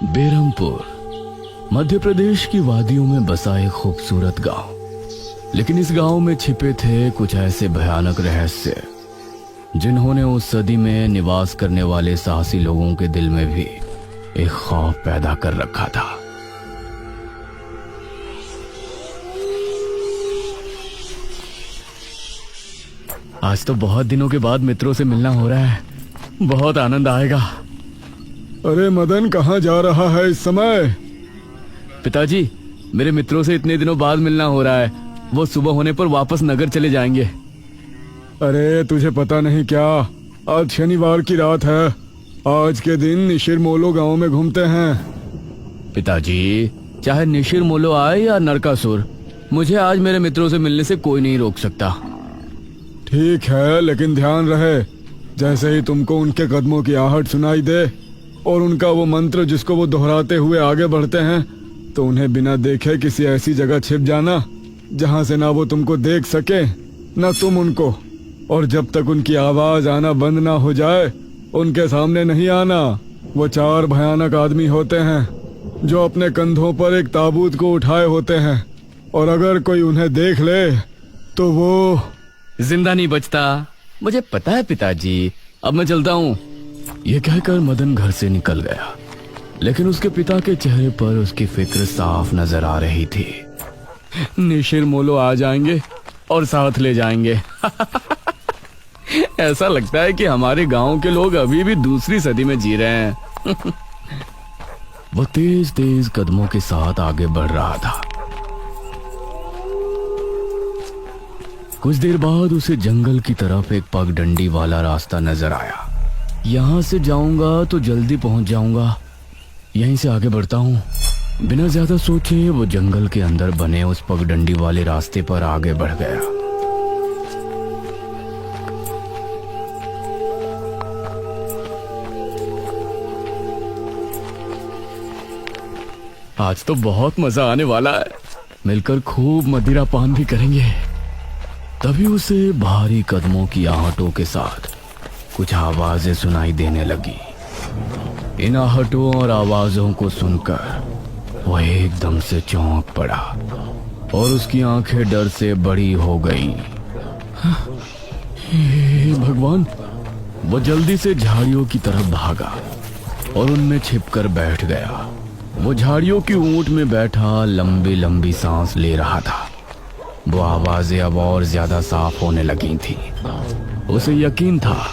बेरमपुर मध्य प्रदेश की वादियों में बसा एक खूबसूरत गांव। लेकिन इस गांव में छिपे थे कुछ ऐसे भयानक रहस्य जिन्होंने उस सदी में निवास करने वाले साहसी लोगों के दिल में भी एक खौफ पैदा कर रखा था। आज तो बहुत दिनों के बाद मित्रों से मिलना हो रहा है, बहुत आनंद आएगा। अरे मदन, कहाँ जा रहा है इस समय? पिताजी, मेरे मित्रों से इतने दिनों बाद मिलना हो रहा है। वो सुबह होने पर वापस नगर चले जाएंगे। अरे तुझे पता नहीं क्या, आज शनिवार की रात है। आज के दिन निशिर मोलो गांव में घूमते हैं। पिताजी, चाहे निशिर मोलो आए या नरकासुर, मुझे आज मेरे मित्रों से मिलने से कोई नहीं रोक सकता। ठीक है, लेकिन ध्यान रहे, जैसे ही तुमको उनके कदमों की आहट सुनाई दे और उनका वो मंत्र जिसको वो दोहराते हुए आगे बढ़ते हैं, तो उन्हें बिना देखे किसी ऐसी जगह छिप जाना जहां से ना वो तुमको देख सके ना तुम उनको। और जब तक उनकी आवाज आना बंद ना हो जाए, उनके सामने नहीं आना। वो 4 भयानक आदमी होते हैं जो अपने कंधों पर एक ताबूत को उठाए होते हैं, और अगर कोई उन्हें देख ले तो वो जिंदा नहीं बचता। मुझे पता है पिताजी, अब मैं चलता हूँ। यह कहकर मदन घर से निकल गया, लेकिन उसके पिता के चेहरे पर उसकी फिक्र साफ नजर आ रही थी। निशिर मोलो आ जाएंगे और साथ ले जाएंगे। ऐसा लगता है कि हमारे गांव के लोग अभी भी दूसरी सदी में जी रहे हैं। वो तेज तेज कदमों के साथ आगे बढ़ रहा था। कुछ देर बाद उसे जंगल की तरफ एक पगडंडी वाला रास्ता नजर आया। यहां से जाऊंगा तो जल्दी पहुंच जाऊंगा, यहीं से आगे बढ़ता हूं। बिना ज्यादा सोचे वो जंगल के अंदर बने उस पगडंडी वाले रास्ते पर आगे बढ़ गया। आज तो बहुत मजा आने वाला है, मिलकर खूब मदिरा पान भी करेंगे। तभी उसे भारी कदमों की आहटों के साथ कुछ आवाजें सुनाई देने लगी। इन आहटों और आवाजों को सुनकर वो एकदम से चौंक पड़ा और उसकी आंखें डर से बड़ी हो गईं। हे भगवान! वो जल्दी से झाड़ियों की तरफ भागा और उनमें छिपकर बैठ गया। वो झाड़ियों की ऊंट में बैठा लंबी लंबी सांस ले रहा था। वो आवाजें अब और ज्यादा साफ होने लगी थी। उसे यकीन था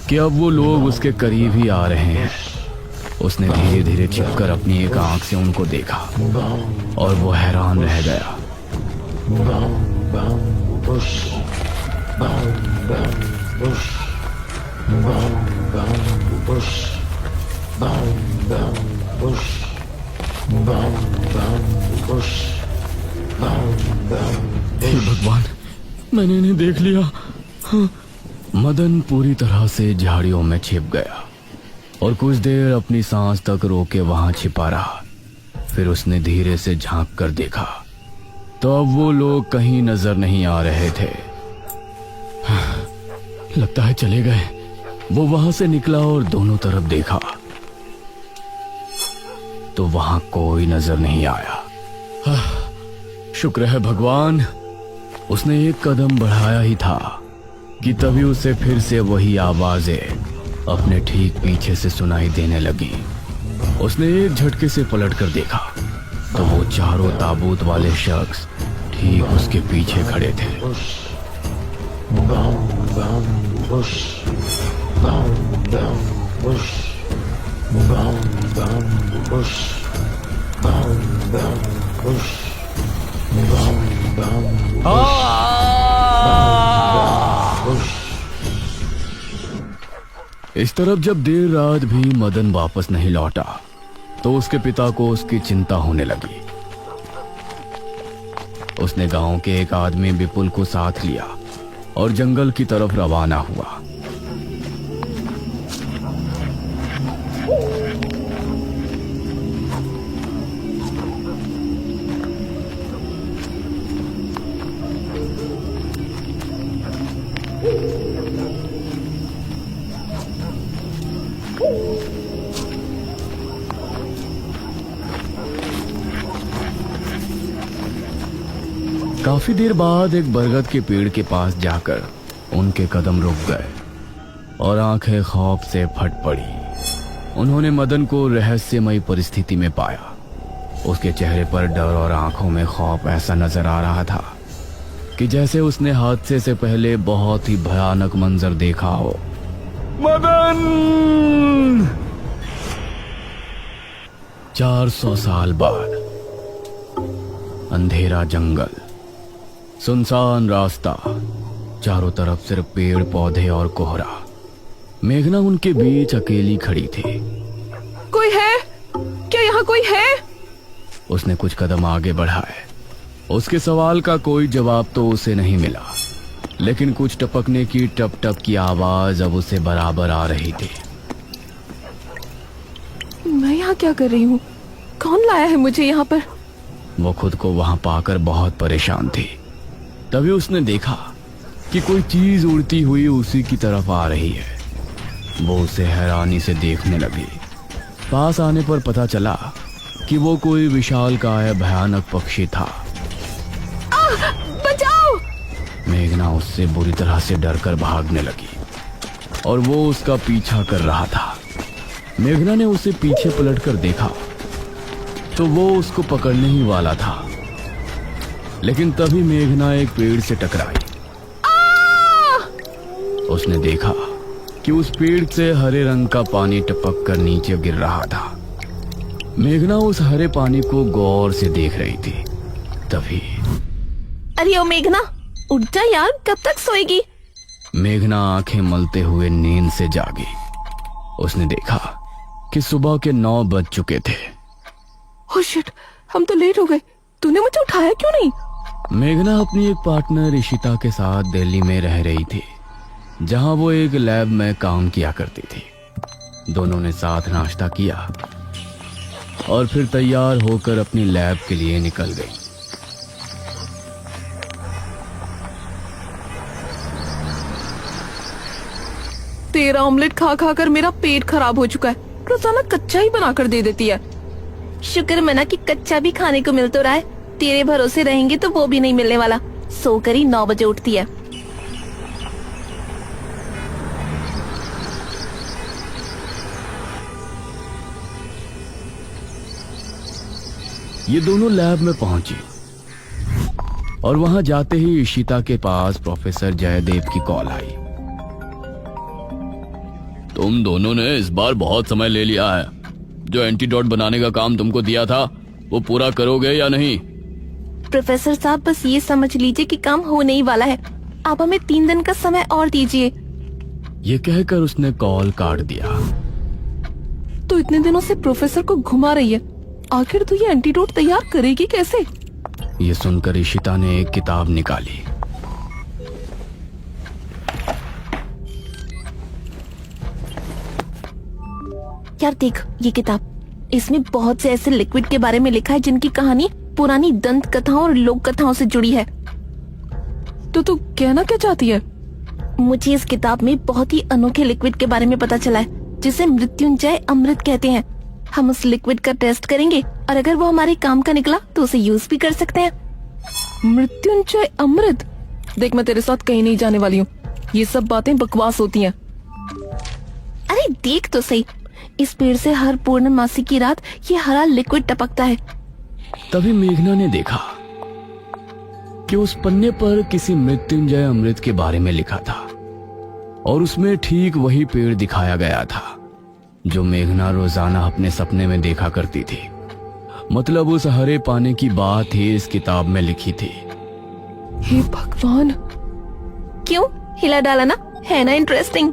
कि अब वो लोग उसके करीब ही आ रहे हैं। उसने धीरे धीरे छिपकर अपनी एक आंख से उनको देखा और वो हैरान रह गया। हे भगवान, मैंने इन्हें देख लिया। हाँ। मदन पूरी तरह से झाड़ियों में छिप गया और कुछ देर अपनी सांस तक रोके वहां छिपा रहा। फिर उसने धीरे से झांक कर देखा तो अब वो लोग कहीं नजर नहीं आ रहे थे। हाँ, लगता है चले गए। वो वहां से निकला और दोनों तरफ देखा तो वहां कोई नजर नहीं आया। हाँ, शुक्र है भगवान। उसने एक कदम बढ़ाया ही था कि तभी उसे फिर से वही आवाजें अपने ठीक पीछे से सुनाई देने लगी। उसने एक झटके से पलट कर देखा तो वो चारों ताबूत वाले शख्स ठीक उसके पीछे खड़े थे। इस तरफ जब देर रात भी मदन वापस नहीं लौटा तो उसके पिता को उसकी चिंता होने लगी। उसने गांव के एक आदमी विपुल को साथ लिया और जंगल की तरफ रवाना हुआ। काफी देर बाद एक बरगद के पेड़ के पास जाकर उनके कदम रुक गए और आंखें खौफ से फट पड़ी। उन्होंने मदन को रहस्यमयी परिस्थिति में पाया। उसके चेहरे पर डर और आंखों में खौफ ऐसा नजर आ रहा था कि जैसे उसने हादसे से पहले बहुत ही भयानक मंजर देखा हो। मदन! 400 साल बाद अंधेरा जंगल, सुनसान रास्ता, चारों तरफ सिर्फ पेड़ पौधे और कोहरा। मेघना उनके बीच अकेली खड़ी थी। कोई है क्या? यहाँ कोई है? उसने कुछ कदम आगे बढ़ाए। उसके सवाल का कोई जवाब तो उसे नहीं मिला, लेकिन कुछ टपकने की टप टप की आवाज अब उसे बराबर आ रही थी। मैं यहाँ क्या कर रही हूँ? कौन लाया है मुझे यहाँ पर? वो खुद को वहां पाकर बहुत परेशान थी। तभी उसने देखा कि कोई चीज उड़ती हुई उसी की तरफ आ रही है। वो उसे हैरानी से देखने लगी। पास आने पर पता चला कि वो कोई विशालकाय भयानक पक्षी था। बचाओ! मेघना उससे बुरी तरह से डरकर भागने लगी और वो उसका पीछा कर रहा था। मेघना ने उसे पीछे पलटकर देखा तो वो उसको पकड़ने ही वाला था, लेकिन तभी मेघना एक पेड़ से टकराई। उसने देखा कि उस पेड़ से हरे रंग का पानी टपक कर नीचे गिर रहा था। मेघना उस हरे पानी को गौर से देख रही थी। तभी अरे ओ मेघना, उठ जा यार, कब तक सोएगी? मेघना आंखें मलते हुए नींद से जागी। उसने देखा कि सुबह के 9 बज चुके थे। ओह शिट, हम तो लेट हो गए। तूने मुझे उठाया क्यों नहीं? मेघना अपनी एक पार्टनर इशिता के साथ दिल्ली में रह रही थी, जहां वो एक लैब में काम किया करती थी। दोनों ने साथ नाश्ता किया और फिर तैयार होकर अपनी लैब के लिए निकल गई। तेरा ऑमलेट खा खा कर मेरा पेट खराब हो चुका है। रोजाना कच्चा ही बनाकर दे देती है। शुक्र मना कि कच्चा भी खाने को मिल तो रहा है। तेरे भरोसे रहेंगे तो वो भी नहीं मिलने वाला। सोकर ही 9 बजे उठती है। ये दोनों लैब में पहुंची और वहां जाते ही इशिता के पास प्रोफेसर जयदेव की कॉल आई। तुम दोनों ने इस बार बहुत समय ले लिया है। जो एंटीडोट बनाने का काम तुमको दिया था वो पूरा करोगे या नहीं? प्रोफेसर साहब, बस ये समझ लीजिए कि काम होने ही वाला है। आप हमें 3 दिन का समय और दीजिए। ये कहकर उसने कॉल काट दिया। तो इतने दिनों से प्रोफेसर को घुमा रही है, आखिर तो ये एंटीडोट तैयार करेगी कैसे? ये सुनकर इशिता ने एक किताब निकाली। यार देख ये किताब, इसमें बहुत से ऐसे लिक्विड के बारे में लिखा है जिनकी कहानी पुरानी दंत कथाओं और लोक कथाओं से जुड़ी है। तो तू कहना क्या चाहती है? मुझे इस किताब में बहुत ही अनोखे लिक्विड के बारे में पता चला है, जिसे मृत्युंजय अमृत कहते हैं। हम उस लिक्विड का टेस्ट करेंगे और अगर वो हमारे काम का निकला तो उसे यूज भी कर सकते हैं। मृत्युंजय अमृत? देख, मैं तेरे साथ कहीं नहीं जाने वाली हूँ। ये सब बातें बकवास होती हैं। अरे देख तो सही, इस पेड़ से हर पूर्णमासी की रात ये हरा लिक्विड टपकता है। तभी मेघना ने देखा कि उस पन्ने पर किसी मृत्युंजय अमृत के बारे में लिखा था और उसमें ठीक वही पेड़ दिखाया गया था जो मेघना रोजाना अपने सपने में देखा करती थी। मतलब उस हरे पानी की बात ही इस किताब में लिखी थी। हे भगवान, क्यों हिला डाला ना? है ना इंटरेस्टिंग?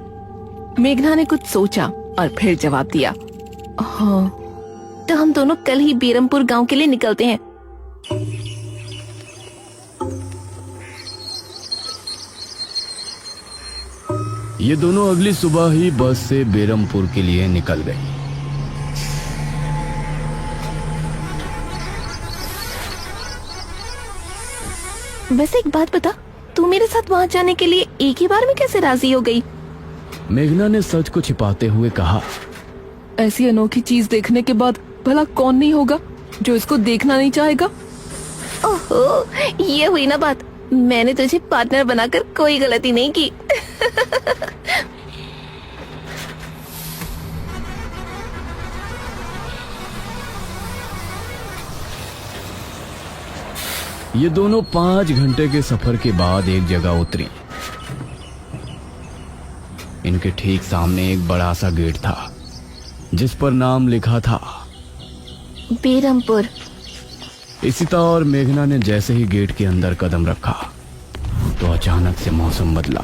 मेघना ने कुछ सोचा और फिर जवाब दिया, हाँ, तो हम दोनों कल ही बेरमपुर गांव के लिए निकलते हैं। ये दोनों अगली सुबह ही बस से बेरमपुर के लिए निकल गई। वैसे एक बात बता, तू मेरे साथ वहाँ जाने के लिए एक ही बार में कैसे राजी हो गई? मेघना ने सच को छिपाते हुए कहा, ऐसी अनोखी चीज देखने के बाद भला कौन नहीं होगा जो इसको देखना नहीं चाहेगा? ओहो, ये हुई ना बात। मैंने तुझे पार्टनर बनाकर कोई गलती नहीं की। ये दोनों 5 घंटे के सफर के बाद एक जगह उतरी। इनके ठीक सामने एक बड़ा सा गेट था जिस पर नाम लिखा था बेरमपुर। इशिता और मेघना ने जैसे ही गेट के अंदर कदम रखा तो अचानक से मौसम बदला।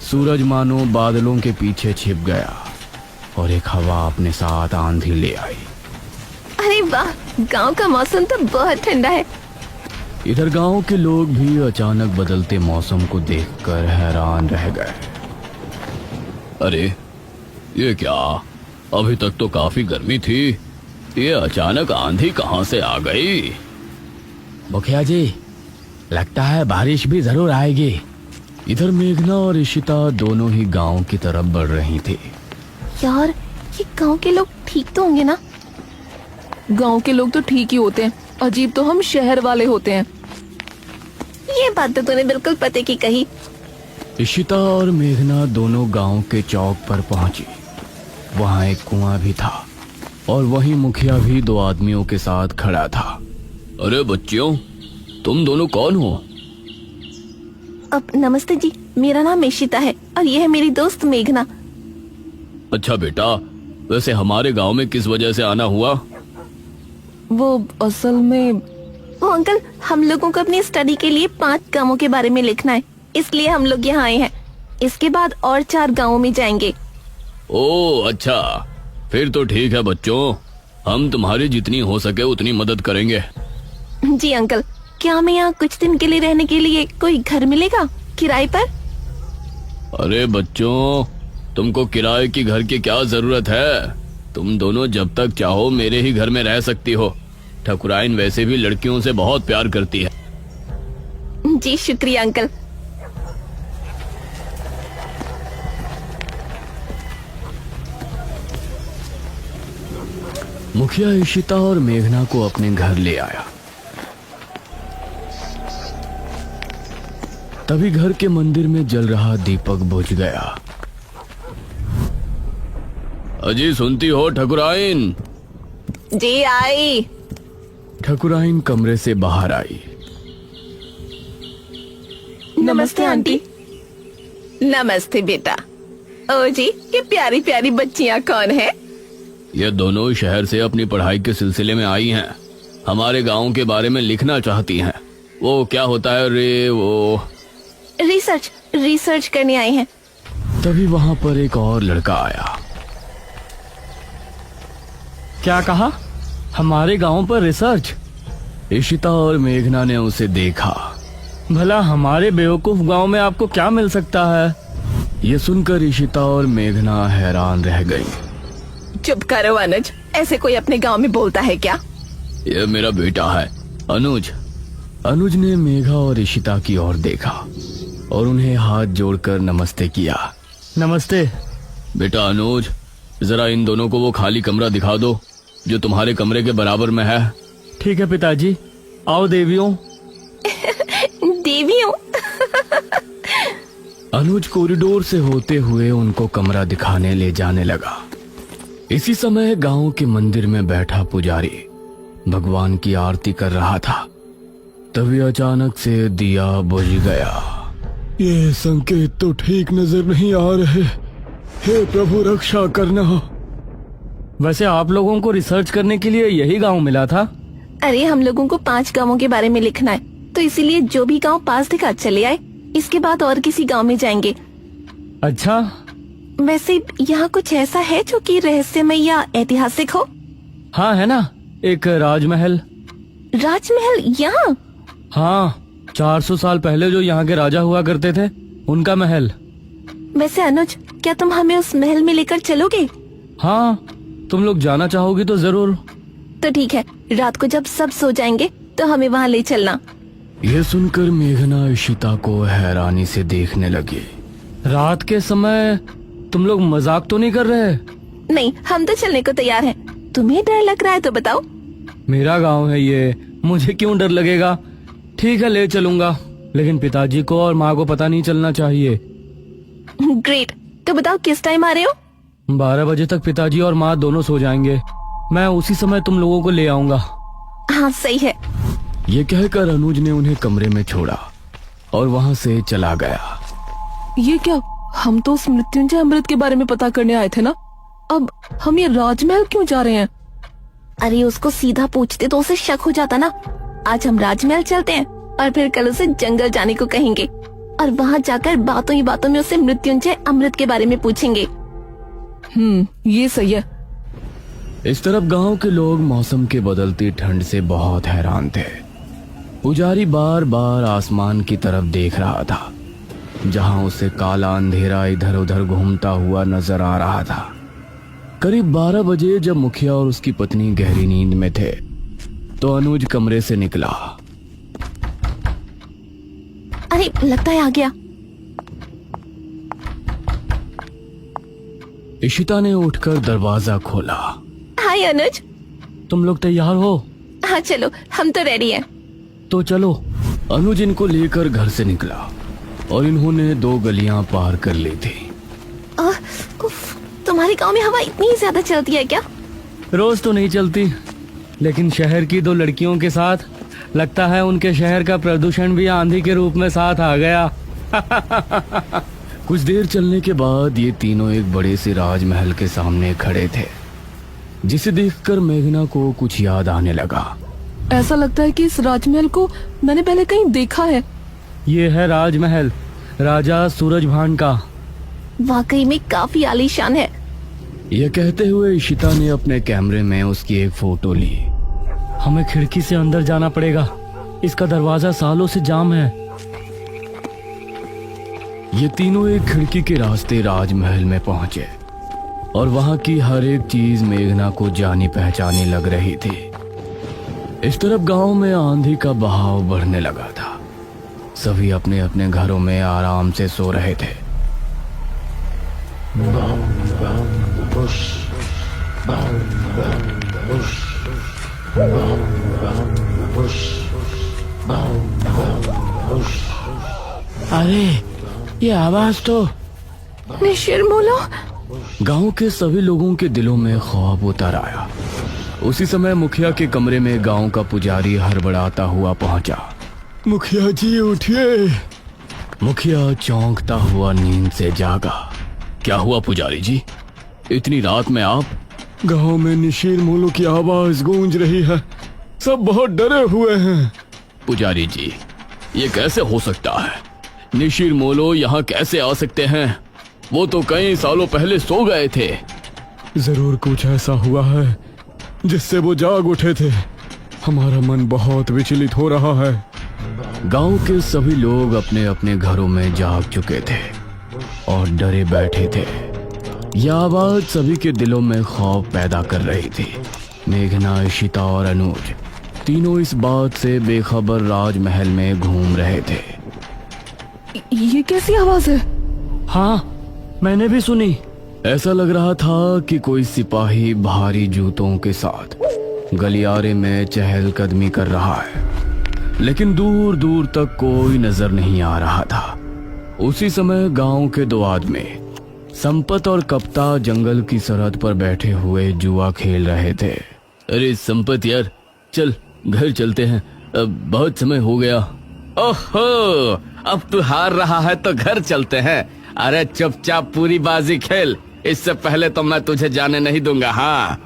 सूरज मानो बादलों के पीछे छिप गया और एक हवा अपने साथ आंधी ले आई। अरे वाह, गांव का मौसम तो बहुत ठंडा है। इधर गांव के लोग भी अचानक बदलते मौसम को देखकर हैरान रह गए। अरे ये क्या, अभी तक तो काफी गर्मी थी, ये अचानक आंधी कहां से आ गई? मुखिया जी, लगता है बारिश भी जरूर आएगी। इधर मेघना और इशिता दोनों ही गांव की तरफ बढ़ रही थी। यार, ये गांव के लोग ठीक तो होंगे ना? गांव के लोग तो ठीक ही होते हैं, अजीब तो हम शहर वाले होते हैं। ये बात तो तूने बिल्कुल पते की कही। इशिता और मेघना दोनों गांव के चौक पर पहुंची। वहां एक कुआं भी था और वहीं मुखिया भी 2 आदमियों के साथ खड़ा था। अरे बच्चियों, तुम दोनों कौन हो? अब नमस्ते जी, मेरा नाम इशिता है और ये है मेरी दोस्त मेघना। अच्छा बेटा, वैसे हमारे गांव में किस वजह से आना हुआ? वो असल में वो अंकल, हम लोगों को अपनी स्टडी के लिए 5 गांवों के बारे में लिखना है, इसलिए हम लोग यहाँ आए हैं। इसके बाद और 4 गांवों में जाएंगे। ओह अच्छा, फिर तो ठीक है बच्चों, हम तुम्हारी जितनी हो सके उतनी मदद करेंगे। जी अंकल, क्या हमें यहाँ कुछ दिन के लिए रहने के लिए कोई घर मिलेगा किराए पर? अरे बच्चों, तुमको किराए की घर की क्या जरूरत है? तुम दोनों जब तक चाहो मेरे ही घर में रह सकती हो। ठकुराइन वैसे भी लड़कियों से बहुत प्यार करती है। जी शुक्रिया अंकल। मुखिया इशिता और मेघना को अपने घर ले आया। तभी घर के मंदिर में जल रहा दीपक बुझ गया। अजी सुनती हो ठकुराइन? जी आई। ठकुराइन कमरे से बाहर आई। नमस्ते आंटी। नमस्ते बेटा। ओ जी, ये प्यारी प्यारी बच्चियाँ कौन है? ये दोनों शहर से अपनी पढ़ाई के सिलसिले में आई हैं। हमारे गांव के बारे में लिखना चाहती हैं। वो क्या होता है रे, वो रिसर्च करने आए हैं। तभी वहां पर एक और लड़का आया। क्या कहा? हमारे गांव पर रिसर्च? इशिता और मेघना ने उसे देखा। भला हमारे बेवकूफ गांव में आपको क्या मिल सकता है? ये सुनकर इशिता और मेघना हैरान रह गई। चुप करो अनुज, ऐसे कोई अपने गांव में बोलता है क्या? ये मेरा बेटा है अनुज। अनुज ने मेघा और इशिता की ओर देखा और उन्हें हाथ जोड़कर नमस्ते किया। नमस्ते बेटा अनुज, जरा इन दोनों को वो खाली कमरा दिखा दो जो तुम्हारे कमरे के बराबर में है। ठीक है पिताजी, आओ देवियों। देवियों? अनुज कॉरिडोर से होते हुए उनको कमरा दिखाने ले जाने लगा। इसी समय गांव के मंदिर में बैठा पुजारी भगवान की आरती कर रहा था। तभी अचानक से दिया बुझ गया। ये संकेत तो ठीक नजर नहीं आ रहे। हे प्रभु, रक्षा करना। वैसे आप लोगों को रिसर्च करने के लिए यही गांव मिला था? अरे हम लोगों को 5 गांवों के बारे में लिखना है, तो इसीलिए जो भी गांव पास दिखा चले आए। इसके बाद और किसी गांव में जाएंगे। अच्छा, वैसे यहाँ कुछ ऐसा है जो कि रहस्यमय या ऐतिहासिक हो? हाँ है ना, एक राजमहल। राजमहल यहाँ? हाँ, 400 साल पहले जो यहाँ के राजा हुआ करते थे, उनका महल। वैसे अनुज, क्या तुम हमें उस महल में लेकर चलोगे? हाँ, तुम लोग जाना चाहोगी तो जरूर। तो ठीक है, रात को जब सब सो जाएंगे तो हमें वहाँ ले चलना। यह सुनकर मेघना इशिता को हैरानी से देखने लगी। रात के समय तुम लोग मजाक तो नहीं कर रहे? नहीं, हम तो चलने को तैयार हैं। तुम्हें डर लग रहा है तो बताओ। मेरा गांव है ये, मुझे क्यों डर लगेगा? ठीक है, ले चलूंगा, लेकिन पिताजी को और माँ को पता नहीं चलना चाहिए। ग्रेट। तो बताओ किस टाइम आ रहे हो? 12 बजे तक पिताजी और माँ दोनों सो जाएंगे। मैं उसी समय तुम लोगों को ले आऊंगा। हाँ सही है। ये कहकर अनुज ने उन्हें कमरे में छोड़ा और वहाँ से चला गया। ये क्या? हम तो उस मृत्युंजय अमृत के बारे में पता करने आए थे ना। अब हम ये राजमहल क्यों जा रहे हैं? अरे उसको सीधा पूछते तो उसे शक हो जाता ना। आज हम राजमहल चलते हैं और फिर कल उसे जंगल जाने को कहेंगे और वहाँ जाकर बातों ही बातों में उसे मृत्युंजय अमृत के बारे में पूछेंगे। ये सही है। इस तरफ गांव के लोग मौसम के बदलती ठंड से बहुत हैरान थे। पुजारी बार बार आसमान की तरफ देख रहा था, जहां उसे काला अंधेरा इधर उधर घूमता हुआ नजर आ रहा था। करीब 12 बजे जब मुखिया और उसकी पत्नी गहरी नींद में थे, तो अनुज कमरे से निकला। अरे लगता है आ गया। इशिता ने उठकर दरवाजा खोला। हाय अनुज। तुम लोग तैयार हो? हाँ चलो, हम तो रेडी हैं। तो चलो। अनुज इनको लेकर घर से निकला और इन्होंने 2 गलियां पार कर ली थी। उफ, तुम्हारे गांव में हवा इतनी ज्यादा चलती है क्या? रोज तो नहीं चलती, लेकिन शहर की 2 लड़कियों के साथ लगता है उनके शहर का प्रदूषण भी आंधी के रूप में साथ आ गया। कुछ देर चलने के बाद ये तीनों एक बड़े से राजमहल के सामने खड़े थे, जिसे देखकर मेघना को कुछ याद आने लगा। ऐसा लगता है कि इस राजमहल को मैंने पहले कहीं देखा है। ये है राजमहल, राजा सूरजभान का। वाकई में काफी आलीशान है। यह कहते हुए इशिता ने अपने कैमरे में उसकी एक फोटो ली। हमें खिड़की से अंदर जाना पड़ेगा, इसका दरवाजा सालों से जाम है। ये तीनों एक खिड़की के रास्ते राजमहल में पहुंचे और वहां की हर एक चीज मेघना को जानी पहचानी लग रही थी। इस तरफ गांव में आंधी का बहाव बढ़ने लगा था। सभी अपने अपने घरों में आराम से सो रहे थे। अरे ये आवाज तो निशिरमोलो। गांव के सभी लोगों के दिलों में खौफ उतर आया। उसी समय मुखिया के कमरे में गांव का पुजारी हड़बड़ाता हुआ पहुंचा। मुखिया जी उठिए। मुखिया चौंकता हुआ नींद से जागा। क्या हुआ पुजारी जी, इतनी रात में आप? गांव में निशीर मोलो की आवाज गूंज रही है, सब बहुत डरे हुए हैं। पुजारी जी, ये कैसे हो सकता है? निशीर मोलो यहाँ कैसे आ सकते हैं? वो तो कई सालों पहले सो गए थे। जरूर कुछ ऐसा हुआ है जिससे वो जाग उठे थे। हमारा मन बहुत विचलित हो रहा है। गांव के सभी लोग अपने अपने घरों में जाग चुके थे और डरे बैठे थे। यह आवाज सभी के दिलों में खौफ पैदा कर रही थी। मेघना, इशिता और अनुज तीनों इस बात से बेखबर राजमहल में घूम रहे थे। ये कैसी आवाज है? हाँ, मैंने भी सुनी। ऐसा लग रहा था कि कोई सिपाही भारी जूतों के साथ गलियारे में चहलकदमी कर रहा है, लेकिन दूर दूर तक कोई नजर नहीं आ रहा था। उसी समय गांव के 2 आदमी, संपत और कप्ता, जंगल की सरहद पर बैठे हुए जुआ खेल रहे थे। अरे संपत यार, चल घर चलते हैं, अब बहुत समय हो गया। ओहो, अब तू हार रहा है तो घर चलते हैं। अरे चुपचाप पूरी बाजी खेल, इससे पहले तो मैं तुझे जाने नहीं दूंगा। हाँ।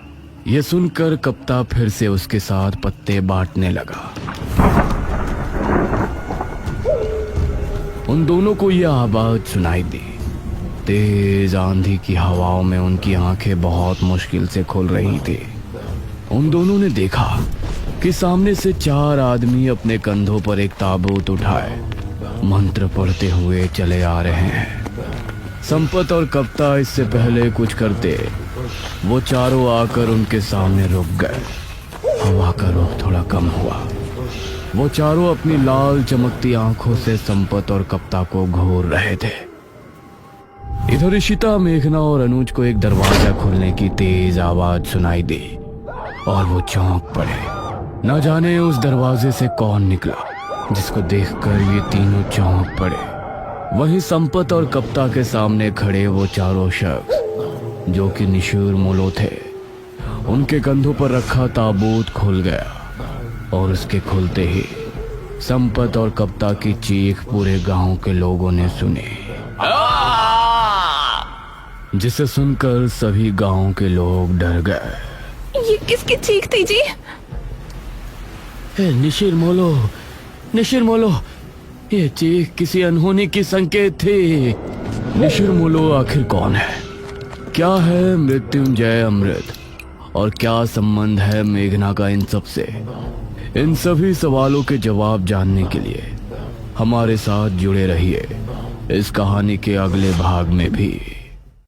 ये सुनकर कप्ता फिर से उसके साथ पत्ते बांटने लगा। उन दोनों को यह आवाज सुनाई दी। तेज आंधी की हवाओं में उनकी आंखें बहुत मुश्किल से खुल रही थी। उन दोनों ने देखा कि सामने से 4 आदमी अपने कंधों पर एक ताबूत उठाए मंत्र पढ़ते हुए चले आ रहे हैं। संपत और कप्ता इससे पहले कुछ करते, वो चारों आकर उनके सामने रुक गए। हवा का रुख थोड़ा कम हुआ। वो चारों अपनी लाल चमकती आंखों से संपत और कप्ता को घूर रहे थे। इधर इशिता, मेघना और अनुज को एक दरवाजा खुलने की तेज आवाज सुनाई दी और वो चौंक पड़े। न जाने उस दरवाजे से कौन निकला, जिसको देखकर ये तीनों चौंक पड़े। वहीं संपत और कप्ता के सामने खड़े वो चारों शख्स जो कि निशूर मोलो थे। उनके कंधों पर रखा ताबूत खुल गया और उसके खुलते ही संपत और कप्ता की चीख पूरे गांव के लोगों ने सुनी, जिसे सुनकर सभी गांव के लोग डर गए। ये किसकी चीख थी जी? निशिर मोलो, ये चीख किसी अनहोनी की संकेत थी। निशिर मोलो आखिर कौन है? क्या है मृत्युंजय अमृत? और क्या संबंध है मेघना का इन सब से? इन सभी सवालों के जवाब जानने के लिए हमारे साथ जुड़े रहिए इस कहानी के अगले भाग में भी।